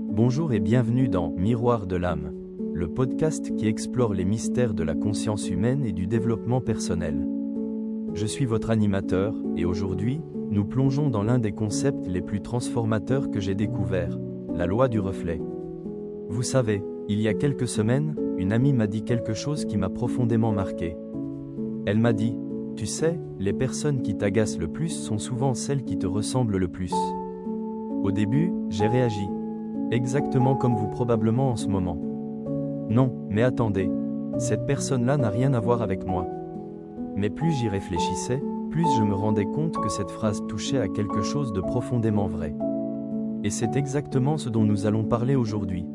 Bonjour et bienvenue dans Miroir de l'âme, le podcast qui explore les mystères de la conscience humaine et du développement personnel. Je suis votre animateur, et aujourd'hui, nous plongeons dans l'un des concepts les plus transformateurs que j'ai découvert, la loi du reflet. Vous savez, il y a quelques semaines, une amie m'a dit quelque chose qui m'a profondément marqué. Elle m'a dit, « Tu sais, les personnes qui t'agacent le plus sont souvent celles qui te ressemblent le plus. » Au début, j'ai réagi. Exactement comme vous probablement en ce moment. Non, mais attendez, cette personne-là n'a rien à voir avec moi. Mais plus j'y réfléchissais, plus je me rendais compte que cette phrase touchait à quelque chose de profondément vrai. Et c'est exactement ce dont nous allons parler aujourd'hui.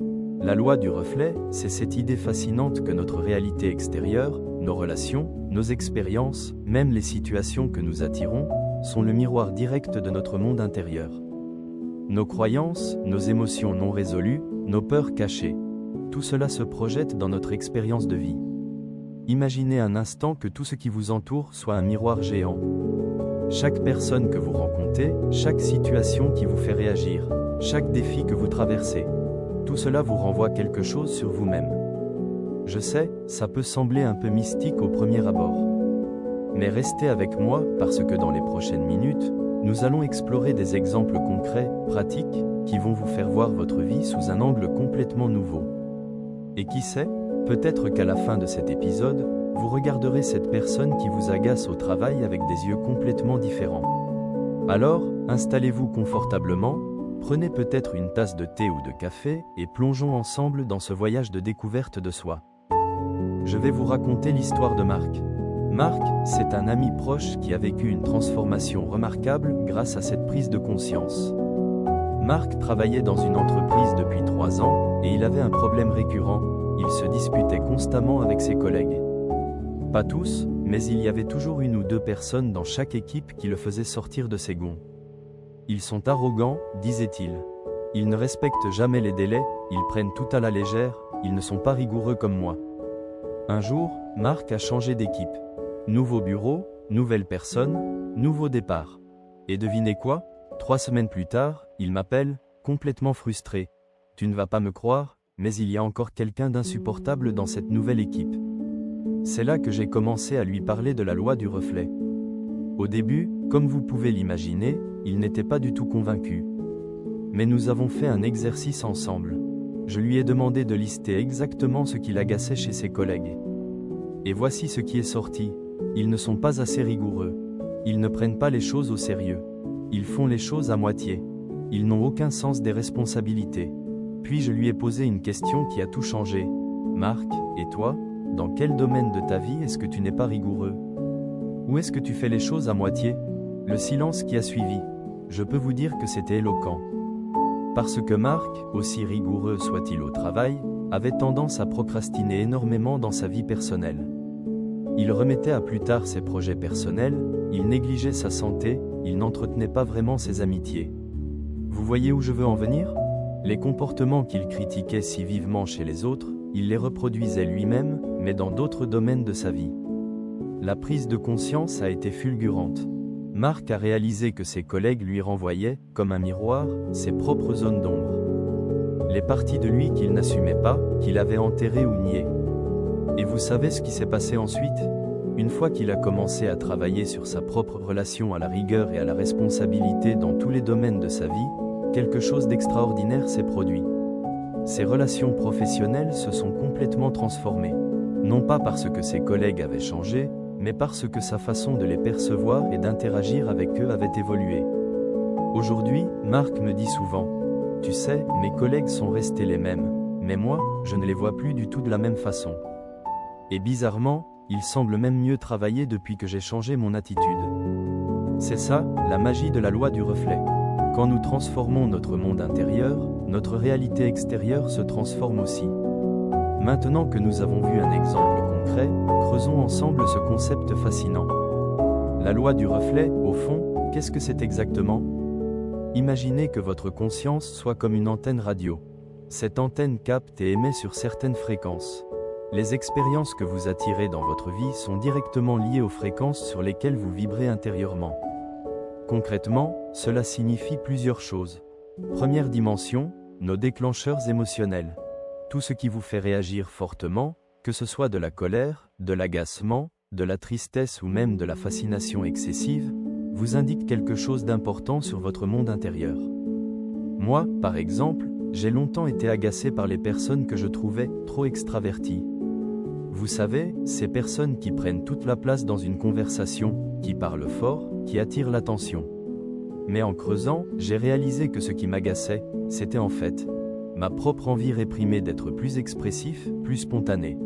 La loi du reflet, c'est cette idée fascinante que notre réalité extérieure, nos relations, nos expériences, même les situations que nous attirons, sont le miroir direct de notre monde intérieur. Nos croyances, nos émotions non résolues, nos peurs cachées, tout cela se projette dans notre expérience de vie. Imaginez un instant que tout ce qui vous entoure soit un miroir géant. Chaque personne que vous rencontrez, chaque situation qui vous fait réagir, chaque défi que vous traversez, tout cela vous renvoie quelque chose sur vous-même. Je sais, ça peut sembler un peu mystique au premier abord. Mais restez avec moi parce que dans les prochaines minutes, nous allons explorer des exemples concrets, pratiques, qui vont vous faire voir votre vie sous un angle complètement nouveau. Et qui sait, peut-être qu'à la fin de cet épisode, vous regarderez cette personne qui vous agace au travail avec des yeux complètement différents. Alors, installez-vous confortablement, prenez peut-être une tasse de thé ou de café et plongeons ensemble dans ce voyage de découverte de soi. Je vais vous raconter l'histoire de Marc. Marc, c'est un ami proche qui a vécu une transformation remarquable grâce à cette prise de conscience. Marc travaillait dans une entreprise depuis 3 ans, et il avait un problème récurrent, il se disputait constamment avec ses collègues. Pas tous, mais il y avait toujours 1 ou 2 personnes dans chaque équipe qui le faisaient sortir de ses gonds. Ils sont arrogants, disait-il. Ils ne respectent jamais les délais, ils prennent tout à la légère, ils ne sont pas rigoureux comme moi. Un jour, Marc a changé d'équipe. Nouveau bureau, nouvelle personne, nouveau départ. Et devinez quoi ? 3 semaines plus tard, il m'appelle, complètement frustré. Tu ne vas pas me croire, mais il y a encore quelqu'un d'insupportable dans cette nouvelle équipe. C'est là que j'ai commencé à lui parler de la loi du reflet. Au début, comme vous pouvez l'imaginer, il n'était pas du tout convaincu. Mais nous avons fait un exercice ensemble. Je lui ai demandé de lister exactement ce qui l'agaçait chez ses collègues. Et voici ce qui est sorti. Ils ne sont pas assez rigoureux. Ils ne prennent pas les choses au sérieux. Ils font les choses à moitié. Ils n'ont aucun sens des responsabilités. Puis je lui ai posé une question qui a tout changé. Marc, et toi, dans quel domaine de ta vie est-ce que tu n'es pas rigoureux ? Où est-ce que tu fais les choses à moitié ? Le silence qui a suivi. Je peux vous dire que c'était éloquent. Parce que Marc, aussi rigoureux soit-il au travail, avait tendance à procrastiner énormément dans sa vie personnelle. Il remettait à plus tard ses projets personnels, il négligeait sa santé, il n'entretenait pas vraiment ses amitiés. Vous voyez où je veux en venir ? Les comportements qu'il critiquait si vivement chez les autres, il les reproduisait lui-même, mais dans d'autres domaines de sa vie. La prise de conscience a été fulgurante. Marc a réalisé que ses collègues lui renvoyaient, comme un miroir, ses propres zones d'ombre. Les parties de lui qu'il n'assumait pas, qu'il avait enterrées ou niées. Et vous savez ce qui s'est passé ensuite ? Une fois qu'il a commencé à travailler sur sa propre relation à la rigueur et à la responsabilité dans tous les domaines de sa vie, quelque chose d'extraordinaire s'est produit. Ses relations professionnelles se sont complètement transformées. Non pas parce que ses collègues avaient changé, mais parce que sa façon de les percevoir et d'interagir avec eux avait évolué. Aujourd'hui, Marc me dit souvent, « Tu sais, mes collègues sont restés les mêmes, mais moi, je ne les vois plus du tout de la même façon. » Et bizarrement, il semble même mieux travailler depuis que j'ai changé mon attitude. C'est ça, la magie de la loi du reflet. Quand nous transformons notre monde intérieur, notre réalité extérieure se transforme aussi. Maintenant que nous avons vu un exemple concret, creusons ensemble ce concept fascinant. La loi du reflet, au fond, qu'est-ce que c'est exactement ? Imaginez que votre conscience soit comme une antenne radio. Cette antenne capte et émet sur certaines fréquences. Les expériences que vous attirez dans votre vie sont directement liées aux fréquences sur lesquelles vous vibrez intérieurement. Concrètement, cela signifie plusieurs choses. Première dimension, nos déclencheurs émotionnels. Tout ce qui vous fait réagir fortement, que ce soit de la colère, de l'agacement, de la tristesse ou même de la fascination excessive, vous indique quelque chose d'important sur votre monde intérieur. Moi, par exemple, j'ai longtemps été agacé par les personnes que je trouvais trop extraverties. Vous savez, ces personnes qui prennent toute la place dans une conversation, qui parlent fort, qui attirent l'attention. Mais en creusant, j'ai réalisé que ce qui m'agaçait, c'était en fait ma propre envie réprimée d'être plus expressif, plus spontané.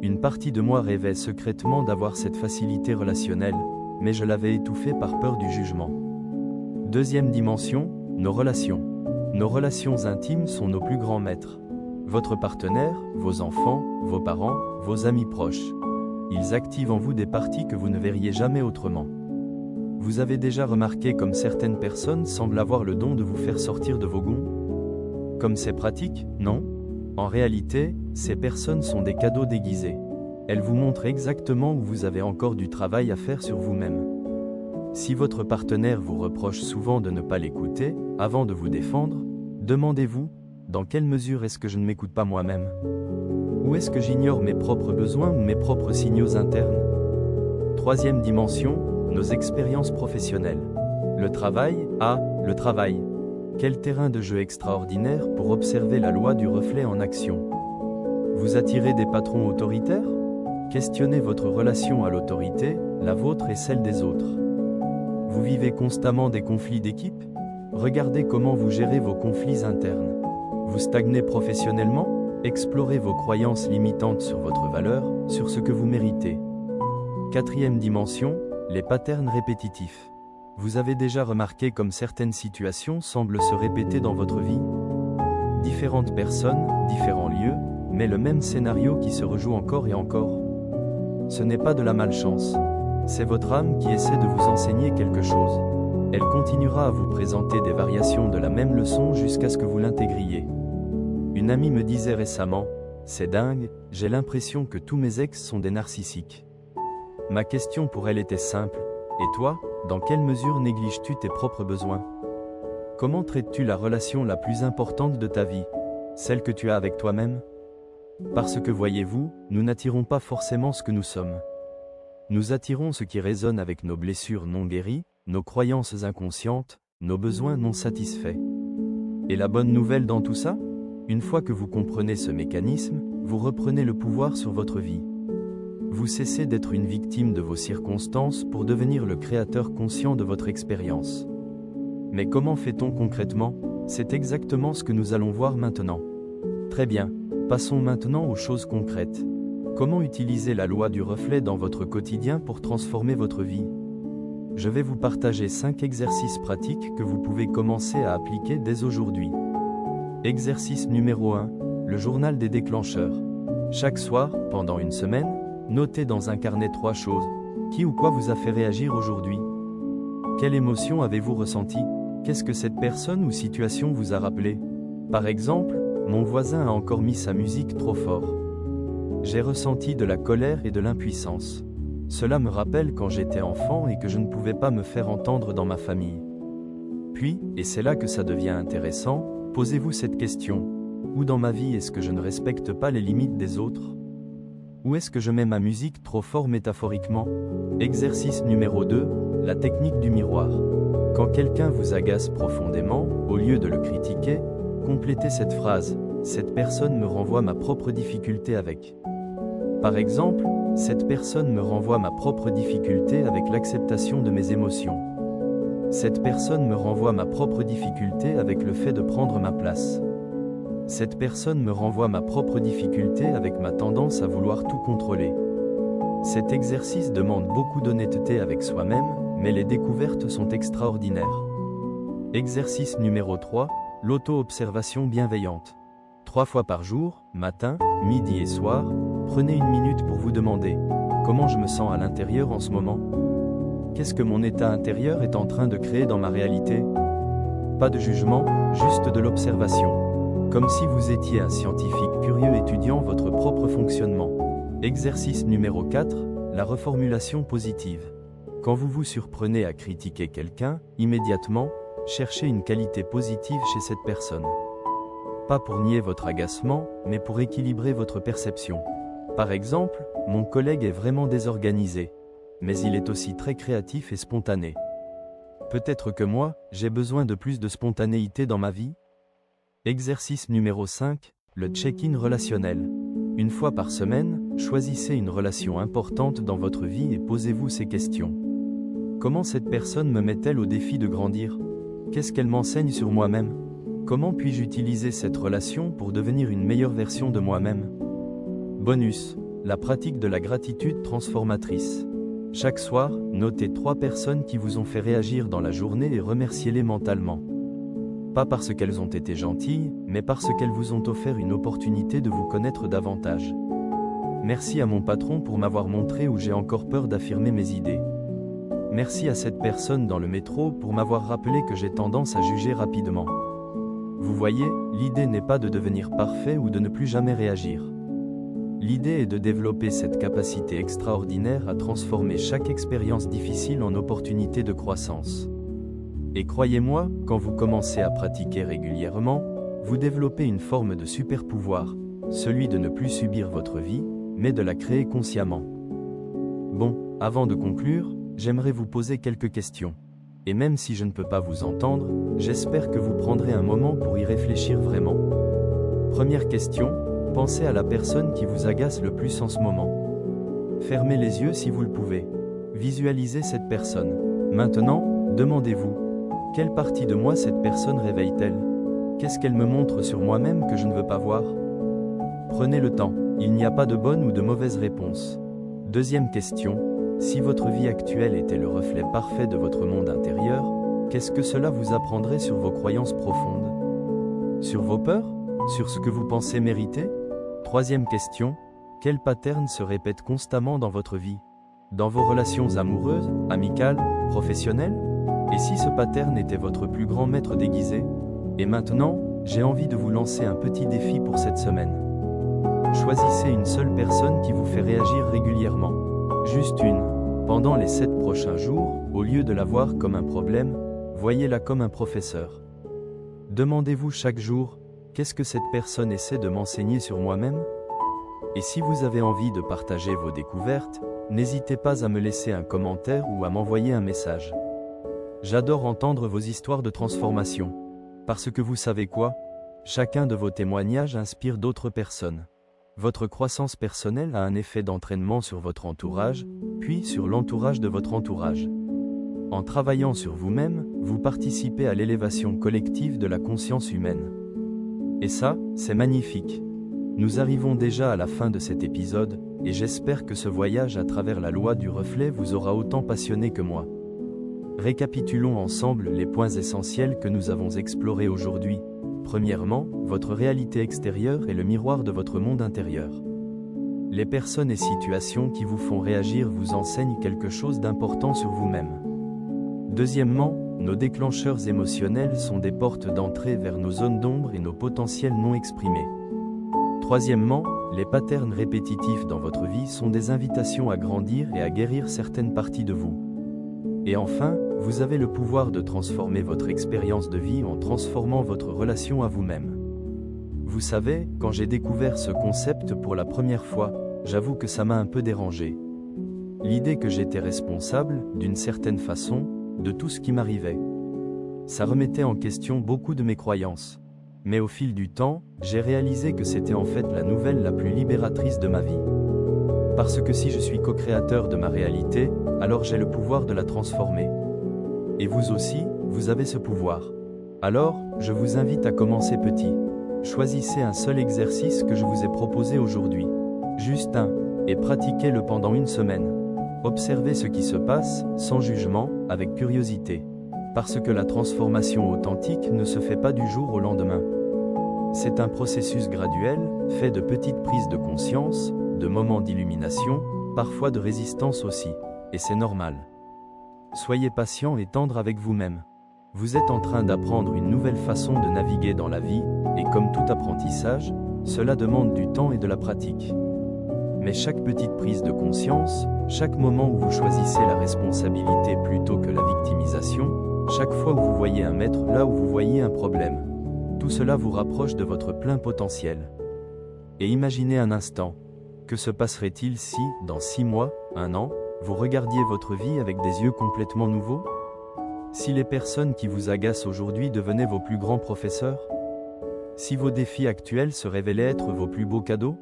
Une partie de moi rêvait secrètement d'avoir cette facilité relationnelle, mais je l'avais étouffée par peur du jugement. Deuxième dimension, nos relations. Nos relations intimes sont nos plus grands maîtres. Votre partenaire, vos enfants, vos parents, vos amis proches. Ils activent en vous des parties que vous ne verriez jamais autrement. Vous avez déjà remarqué comme certaines personnes semblent avoir le don de vous faire sortir de vos gonds? Comme c'est pratique, non? En réalité, ces personnes sont des cadeaux déguisés. Elles vous montrent exactement où vous avez encore du travail à faire sur vous-même. Si votre partenaire vous reproche souvent de ne pas l'écouter, avant de vous défendre, demandez-vous, dans quelle mesure est-ce que je ne m'écoute pas moi-même? Ou est-ce que j'ignore mes propres besoins ou mes propres signaux internes? Troisième dimension, nos expériences professionnelles. Le travail, le travail. Quel terrain de jeu extraordinaire pour observer la loi du reflet en action. Vous attirez des patrons autoritaires? Questionnez votre relation à l'autorité, la vôtre et celle des autres. Vous vivez constamment des conflits d'équipe? Regardez comment vous gérez vos conflits internes. Vous stagnez professionnellement? Explorez vos croyances limitantes sur votre valeur, sur ce que vous méritez. Quatrième dimension, les patterns répétitifs. Vous avez déjà remarqué comme certaines situations semblent se répéter dans votre vie? Différentes personnes, différents lieux, mais le même scénario qui se rejoue encore et encore. Ce n'est pas de la malchance. C'est votre âme qui essaie de vous enseigner quelque chose. Elle continuera à vous présenter des variations de la même leçon jusqu'à ce que vous l'intégriez. Une amie me disait récemment, « C'est dingue, j'ai l'impression que tous mes ex sont des narcissiques. » Ma question pour elle était simple, « Et toi, dans quelle mesure négliges-tu tes propres besoins? Comment traites-tu la relation la plus importante de ta vie, celle que tu as avec toi-même? » Parce que voyez-vous, nous n'attirons pas forcément ce que nous sommes. Nous attirons ce qui résonne avec nos blessures non guéries, nos croyances inconscientes, nos besoins non satisfaits. Et la bonne nouvelle dans tout ça? Une fois que vous comprenez ce mécanisme, vous reprenez le pouvoir sur votre vie. Vous cessez d'être une victime de vos circonstances pour devenir le créateur conscient de votre expérience. Mais comment fait-on concrètement? C'est exactement ce que nous allons voir maintenant. Très bien, passons maintenant aux choses concrètes. Comment utiliser la loi du reflet dans votre quotidien pour transformer votre vie? Je vais vous partager 5 exercices pratiques que vous pouvez commencer à appliquer dès aujourd'hui. Exercice numéro 1, le journal des déclencheurs. Chaque soir, pendant une semaine, notez dans un carnet 3 choses. Qui ou quoi vous a fait réagir aujourd'hui? Quelle émotion avez-vous ressentie? Qu'est-ce que cette personne ou situation vous a rappelé? Par exemple, mon voisin a encore mis sa musique trop fort. J'ai ressenti de la colère et de l'impuissance. Cela me rappelle quand j'étais enfant et que je ne pouvais pas me faire entendre dans ma famille. Puis, et c'est là que ça devient intéressant, posez-vous cette question. Où dans ma vie est-ce que je ne respecte pas les limites des autres? Où est-ce que je mets ma musique trop fort métaphoriquement? Exercice numéro 2, la technique du miroir. Quand quelqu'un vous agace profondément, au lieu de le critiquer, complétez cette phrase. Cette personne me renvoie ma propre difficulté avec. Par exemple, cette personne me renvoie ma propre difficulté avec l'acceptation de mes émotions. Cette personne me renvoie ma propre difficulté avec le fait de prendre ma place. Cette personne me renvoie ma propre difficulté avec ma tendance à vouloir tout contrôler. Cet exercice demande beaucoup d'honnêteté avec soi-même, mais les découvertes sont extraordinaires. Exercice numéro 3, l'auto-observation bienveillante. 3 fois par jour, matin, midi et soir, prenez une minute pour vous demander « Comment je me sens à l'intérieur en ce moment? Qu'est-ce que mon état intérieur est en train de créer dans ma réalité ?» Pas de jugement, juste de l'observation. Comme si vous étiez un scientifique curieux étudiant votre propre fonctionnement. Exercice numéro 4, la reformulation positive. Quand vous vous surprenez à critiquer quelqu'un, immédiatement, cherchez une qualité positive chez cette personne. Pas pour nier votre agacement, mais pour équilibrer votre perception. Par exemple, mon collègue est vraiment désorganisé, mais il est aussi très créatif et spontané. Peut-être que moi, j'ai besoin de plus de spontanéité dans ma vie? Exercice numéro 5, le check-in relationnel. Une fois par semaine, choisissez une relation importante dans votre vie et posez-vous ces questions. Comment cette personne me met-elle au défi de grandir? Qu'est-ce qu'elle m'enseigne sur moi-même? Comment puis-je utiliser cette relation pour devenir une meilleure version de moi-même? Bonus, la pratique de la gratitude transformatrice. Chaque soir, notez 3 personnes qui vous ont fait réagir dans la journée et remerciez-les mentalement. Pas parce qu'elles ont été gentilles, mais parce qu'elles vous ont offert une opportunité de vous connaître davantage. Merci à mon patron pour m'avoir montré où j'ai encore peur d'affirmer mes idées. Merci à cette personne dans le métro pour m'avoir rappelé que j'ai tendance à juger rapidement. Vous voyez, l'idée n'est pas de devenir parfait ou de ne plus jamais réagir. L'idée est de développer cette capacité extraordinaire à transformer chaque expérience difficile en opportunité de croissance. Et croyez-moi, quand vous commencez à pratiquer régulièrement, vous développez une forme de super-pouvoir, celui de ne plus subir votre vie, mais de la créer consciemment. Bon, avant de conclure, j'aimerais vous poser quelques questions. Et même si je ne peux pas vous entendre, j'espère que vous prendrez un moment pour y réfléchir vraiment. Première question, pensez à la personne qui vous agace le plus en ce moment. Fermez les yeux si vous le pouvez. Visualisez cette personne. Maintenant, demandez-vous, quelle partie de moi cette personne réveille-t-elle? Qu'est-ce qu'elle me montre sur moi-même que je ne veux pas voir? Prenez le temps, il n'y a pas de bonne ou de mauvaise réponse. Deuxième question, si votre vie actuelle était le reflet parfait de votre monde intérieur, qu'est-ce que cela vous apprendrait sur vos croyances profondes? Sur vos peurs? Sur ce que vous pensez mériter? Troisième question, quel pattern se répète constamment dans votre vie? Dans vos relations amoureuses, amicales, professionnelles? Et si ce pattern était votre plus grand maître déguisé? Et maintenant, j'ai envie de vous lancer un petit défi pour cette semaine. Choisissez une seule personne qui vous fait réagir régulièrement. Juste une. Pendant les 7 prochains jours, au lieu de la voir comme un problème, voyez-la comme un professeur. Demandez-vous chaque jour, qu'est-ce que cette personne essaie de m'enseigner sur moi-même? Et si vous avez envie de partager vos découvertes, n'hésitez pas à me laisser un commentaire ou à m'envoyer un message. J'adore entendre vos histoires de transformation. Parce que vous savez quoi? Chacun de vos témoignages inspire d'autres personnes. Votre croissance personnelle a un effet d'entraînement sur votre entourage, puis sur l'entourage de votre entourage. En travaillant sur vous-même, vous participez à l'élévation collective de la conscience humaine. Et ça, c'est magnifique. Nous arrivons déjà à la fin de cet épisode, et j'espère que ce voyage à travers la loi du reflet vous aura autant passionné que moi. Récapitulons ensemble les points essentiels que nous avons explorés aujourd'hui. Premièrement, votre réalité extérieure est le miroir de votre monde intérieur. Les personnes et situations qui vous font réagir vous enseignent quelque chose d'important sur vous-même. Deuxièmement, nos déclencheurs émotionnels sont des portes d'entrée vers nos zones d'ombre et nos potentiels non exprimés. Troisièmement, les patterns répétitifs dans votre vie sont des invitations à grandir et à guérir certaines parties de vous. Et enfin, vous avez le pouvoir de transformer votre expérience de vie en transformant votre relation à vous-même. Vous savez, quand j'ai découvert ce concept pour la première fois, j'avoue que ça m'a un peu dérangé. L'idée que j'étais responsable, d'une certaine façon, de tout ce qui m'arrivait. Ça remettait en question beaucoup de mes croyances. Mais au fil du temps, j'ai réalisé que c'était en fait la nouvelle la plus libératrice de ma vie. Parce que si je suis co-créateur de ma réalité, alors j'ai le pouvoir de la transformer. Et vous aussi, vous avez ce pouvoir. Alors, je vous invite à commencer petit. Choisissez un seul exercice que je vous ai proposé aujourd'hui. Juste un, et pratiquez-le pendant une semaine. Observez ce qui se passe, sans jugement, avec curiosité. Parce que la transformation authentique ne se fait pas du jour au lendemain. C'est un processus graduel, fait de petites prises de conscience, de moments d'illumination, parfois de résistance aussi. Et c'est normal. Soyez patient et tendre avec vous-même. Vous êtes en train d'apprendre une nouvelle façon de naviguer dans la vie, et comme tout apprentissage, cela demande du temps et de la pratique. Mais chaque petite prise de conscience, chaque moment où vous choisissez la responsabilité plutôt que la victimisation, Chaque fois où vous voyez un maître, là où vous voyez un problème. Tout cela vous rapproche de votre plein potentiel. Et imaginez un instant, que se passerait-il si, dans 6 mois, 1 an, vous regardiez votre vie avec des yeux complètement nouveaux? Si les personnes qui vous agacent aujourd'hui devenaient vos plus grands professeurs? Si vos défis actuels se révélaient être vos plus beaux cadeaux?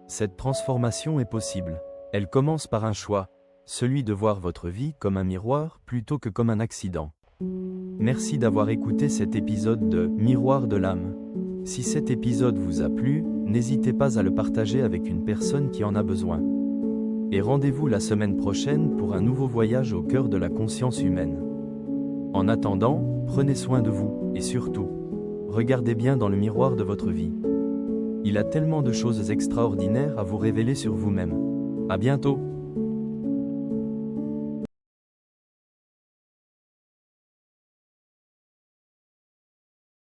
Cette transformation est possible. Elle commence par un choix, celui de voir votre vie comme un miroir plutôt que comme un accident. Merci d'avoir écouté cet épisode de Miroir de l'âme. Si cet épisode vous a plu, n'hésitez pas à le partager avec une personne qui en a besoin. Et rendez-vous la semaine prochaine pour un nouveau voyage au cœur de la conscience humaine. En attendant, prenez soin de vous, et surtout, regardez bien dans le miroir de votre vie. Il a tellement de choses extraordinaires à vous révéler sur vous-même. À bientôt!